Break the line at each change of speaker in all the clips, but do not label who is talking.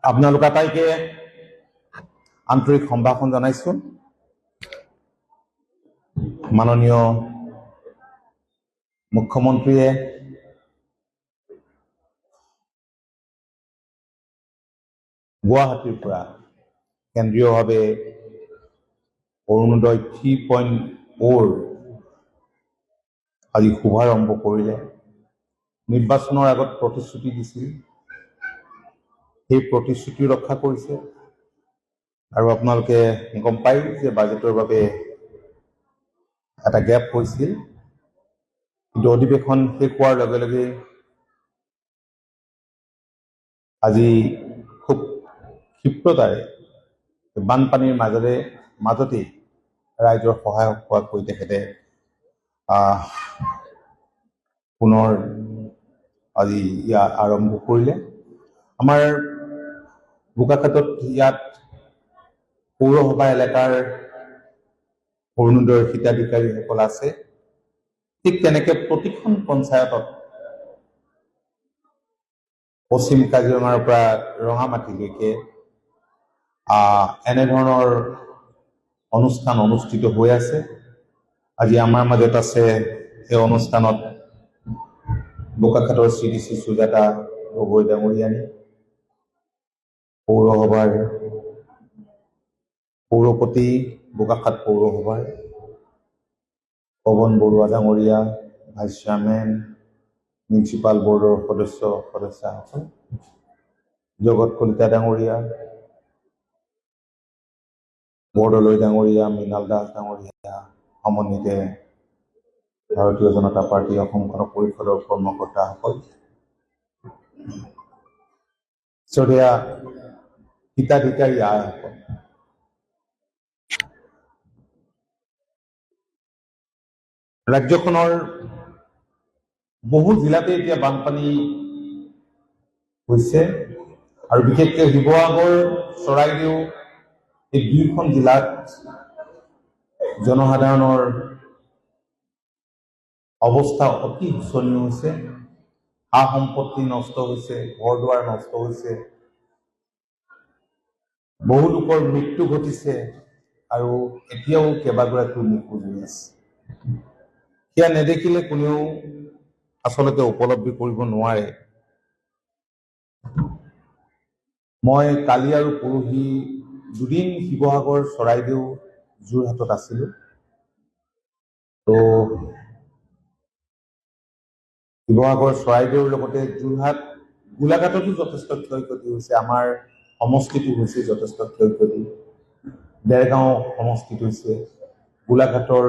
আপোনালোক আটাইকে আন্তৰিক সম্ভাষণ জনাইছো। মাননীয় মুখ্যমন্ত্ৰীয়ে গুৱাহাটীৰ পৰা কেন্দ্ৰীয়ভাৱে অৰুণোদয় 3.0 আজি শুভাৰম্ভ কৰিলে। নিৰ্বাচনৰ আগত প্ৰতিশ্ৰুতি দিছিল, সেই প্ৰতিশ্ৰুতি ৰক্ষা কৰিছে। আৰু আপোনালোকে গম পায় যে বাজেটৰ বাবে এটা গেপ হৈছিল, কিন্তু অধিৱেশন শেষ হোৱাৰ লগে লগে আজি খুব ক্ষিপ্ৰতাৰে বানপানীৰ মাজতেই ৰাইজৰ সহায়ক হোৱাকৈ তেখেতে পুনৰ আজি ইয়াত আৰম্ভ কৰিলে। আমাৰ বোকাখাতত ইয়াত পৌৰসভা এলেকাৰ অৰুণোদয়ৰ হিতাধিকাৰীসকল আছে। ঠিক তেনেকে প্ৰতিখন পঞ্চায়তত পশ্চিম কাজিৰঙাৰ পৰা ৰঙামাটিলৈকে এনেধৰণৰ অনুষ্ঠান অনুষ্ঠিত হৈ আছে। আজি আমাৰ মাজত আছে এই অনুষ্ঠানত বোকাখাতৰ শ্ৰী সুজাতা গগৈ ডাঙৰীয়ানী, পৌৰসভাৰ পৌৰপতি, বোকাখাত পৌৰসভাৰ পৱন বৰুৱা ডাঙৰীয়া, ভাইচ চেয়াৰমেন, মিউনিচিপাল বৰ্ডৰ সদস্যসকল, জগত কলিতা ডাঙৰীয়া, বৰদলৈ ডাঙৰীয়া, মৃণাল দাস ডাঙৰীয়া, সমন্বিতে ভাৰতীয় জনতা পাৰ্টি অসম গণ পৰিষদৰ কৰ্মকৰ্তাসকল, শ্ৰদ্ধেয় হিতাধিকাৰী আইসকল, ৰাজ্যখনৰ বহু জিলাতে এতিয়া বানপানী হৈছে আৰু বিশেষকৈ শিৱসাগৰ, চৰাইদেউ এই দুয়োখন জিলাত জনসাধাৰণৰ অৱস্থা অতি শোচনীয় হৈছে। সা সম্পত্তি নষ্ট হৈছে, ঘৰ দুৱাৰ নষ্ট হৈছে, বহু লোকৰ মৃত্যু ঘটিছে আৰু এতিয়াও কেইবাগৰাকীও নিখোজ হৈ আছে। সেয়া নেদেখিলে কোনেও আচলতে উপলব্ধি কৰিব নোৱাৰে। মই কালি আৰু পৰহি দুদিন শিৱসাগৰ, চৰাইদেউ, যোৰহাটত আছিলো। তো শিৱসাগৰ, চৰাইদেউৰ লগতে যোৰহাট, গোলাঘাটতো যথেষ্ট ক্ষয়ক্ষতি হৈছে। আমাৰ সমষ্টিটো হৈছে যথেষ্ট ক্ষয়ক্ষতি। দেৰগাঁও সমষ্টিত হৈছে, গোলাঘাটৰ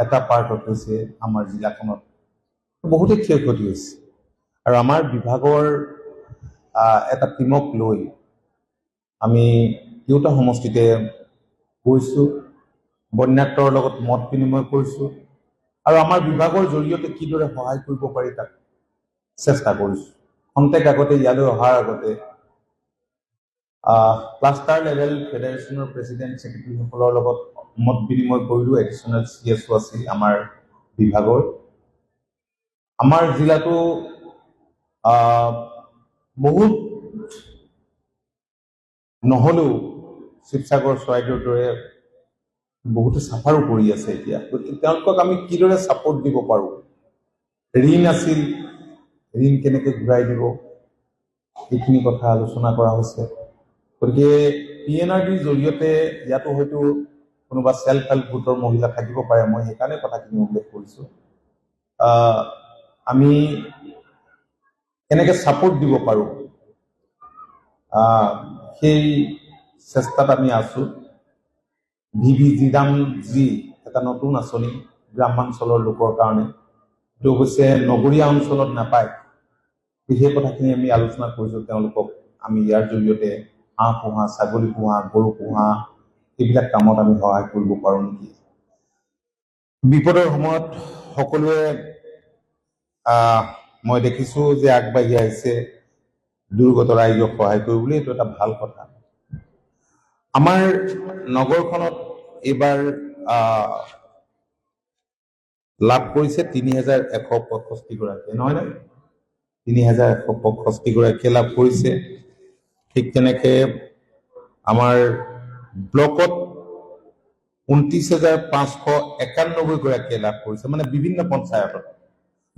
এটা পাৰ্টত হৈছে, আমাৰ জিলাখনত বহুতেই ক্ষয়ক্ষতি হৈছে। আৰু আমাৰ বিভাগৰ এটা টিমক লৈ আমি দুয়োটা সমষ্টিতে গৈছোঁ, বন্যাত্ৰৰ লগত মত বিনিময় কৰিছোঁ আৰু আমাৰ বিভাগৰ জৰিয়তে কিদৰে সহায় কৰিব পাৰি তাক চেষ্টা কৰিছোঁ। খন্তেক আগতে ইয়ালৈ অহাৰ আগতে ক্লাষ্টাৰ লেভেল ফেডাৰেশ্যনৰ প্ৰেচিডেণ্ট ছেক্ৰেটাৰীসকলৰ লগত মত বিনিময় কৰিলোঁ। এডিশ্যনেল CSO আছিল আমাৰ বিভাগৰ। আমাৰ জিলাটো বহুত নহলেও শিৱসাগৰ, চৰাইদেউৰ দৰে বহুতো চাফাৰো কৰি আছে এতিয়া। গতিকে তেওঁলোকক আমি কিদৰে ছাপোৰ্ট দিব পাৰোঁ, ঋণ আছিল, ঋণ কেনেকৈ ঘূৰাই দিব, এইখিনি কথা আলোচনা কৰা হৈছে। গতিকে PNRDৰ জৰিয়তে ইয়াতো হয়তো কোনোবা চেল্ফ হেল্প গোটৰ মহিলা থাকিব পাৰে, মই সেইকাৰণে কথাখিনি উল্লেখ কৰিছোঁ। আমি কেনেকৈ ছাপোৰ্ট দিব পাৰোঁ সেই চেষ্টাত আমি আছোঁ। VVG এটা নতুন আঁচনি গ্ৰামাঞ্চলৰ লোকৰ কাৰণে, এইটো অৱশ্যে নগৰীয়া অঞ্চলত নাপায়। সেই কথাখিনি আমি আলোচনা কৰিছোঁ। তেওঁলোকক আমি ইয়াৰ জৰিয়তে হাঁহ পোহা, ছাগলী পোহা, গৰু পোহা এইবিলাক কামত আমি সহায় কৰিব পাৰোঁ নেকি। বিপদৰ সময়ত সকলোৱে মই দেখিছোঁ যে আগবাঢ়ি আহিছে দুৰ্গত ৰাইজক সহায় কৰিবলৈ। এইটো এটা ভাল কথা। আমাৰ নগৰখনত এইবাৰ লাভ কৰিছে 3165 গৰাকী, নহয় নে? 3165 গৰাকীয়ে লাভ কৰিছে। ঠিক তেনেকে আমাৰ ব্লকত 29,591 গৰাকীয়ে লাভ কৰিছে, মানে বিভিন্ন পঞ্চায়তত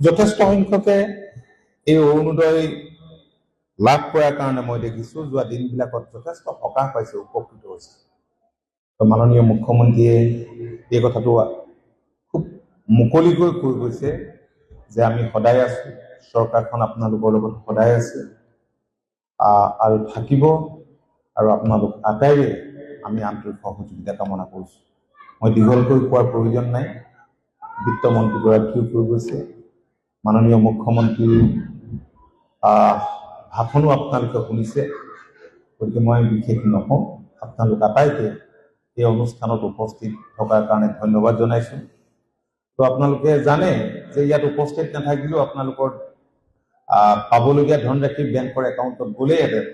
যথেষ্ট সংখ্যকে এই অৰুণোদয় লাভ কৰাৰ কাৰণে মই দেখিছো যোৱা দিনবিলাকত যথেষ্ট সকাহ পাইছে, উপকৃত হৈছে। মাননীয় মুখ্যমন্ত্ৰীয়ে এই কথাটো খুব মুকলিকৈ কৈ গৈছে যে আমি সদায় আছো, চৰকাৰখন আপোনালোকৰ লগত সদায় আছে আৰু থাকিব, আৰু আপোনালোক আটাইৰে আমি আন্তৰিক সহযোগিতা কামনা কৰিছো। মই দীঘলকৈ কোৱাৰ প্ৰয়োজন নাই, বিত্তমন্ত্ৰীগৰাকীও কৈ গৈছে, মাননীয় মুখ্যমন্ত্ৰীৰ ভাষণো আপোনালোকে শুনিছে, গতিকে মই বিশেষ নকওঁ। আপোনালোক আটাইকে এই অনুষ্ঠানত উপস্থিত থকাৰ কাৰণে ধন্যবাদ জনাইছো। তো আপোনালোকে জানে যে ইয়াত উপস্থিত নাথাকিলেও আপোনালোকৰ পাবলগীয়া ধনৰাশি বেংকৰ একাউণ্টত গ'লেইহেঁতেন,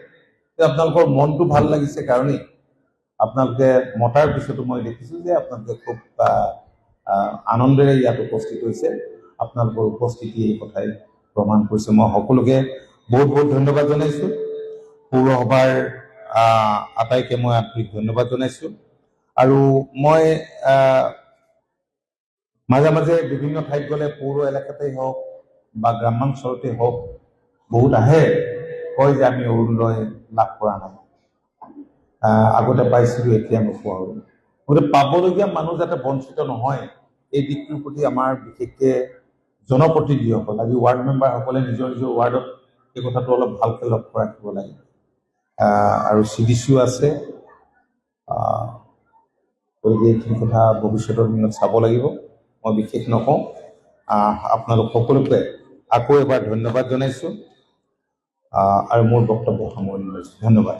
আপোনালোকৰ মনটো ভাল লাগিছে কাৰণেই আপোনালোকে মতাৰ পিছতো মই দেখিছো যে আপোনালোকে খুব আনন্দেৰে ইয়াত উপস্থিত হৈছে। আপোনালোকৰ উপস্থিতি এই কথাই প্ৰমাণ কৰিছে। মই সকলোকে বহুত বহুত ধন্যবাদ জনাইছো। পৌৰসভাৰ আটাইকে মই আন্তৰিক ধন্যবাদ জনাইছো। আৰু মই মাজে মাজে বিভিন্ন ঠাইত গ'লে পৌৰ এলেকাতেই হওক বা গ্ৰামাঞ্চলতেই হওক বহুত আহে, কয় যে আমি অৰুণোদয় লাভ কৰা নাই, আগতে পাইছিলো এতিয়া নোপোৱা হ'ল। গতিকে পাবলগীয়া মানুহ যাতে বঞ্চিত নহয়, এই দিশটোৰ প্ৰতি আমাৰ বিশেষকৈ জনপ্ৰতিনিধিসকল, আজি ৱাৰ্ড মেম্বাৰসকলে নিজৰ নিজৰ ৱাৰ্ডত এই কথাটো অলপ ভালকৈ লক্ষ্য ৰাখিব লাগে। আৰু CDCও আছে, গতিকে এইখিনি কথা ভৱিষ্যতৰ দিনত চাব লাগিব। মই বিশেষ নকওঁ। আপোনালোক সকলোকে আকৌ এবাৰ ধন্যবাদ জনাইছো আৰু মোৰ বক্তব্য সামৰণি মাৰিছো। ধন্যবাদ।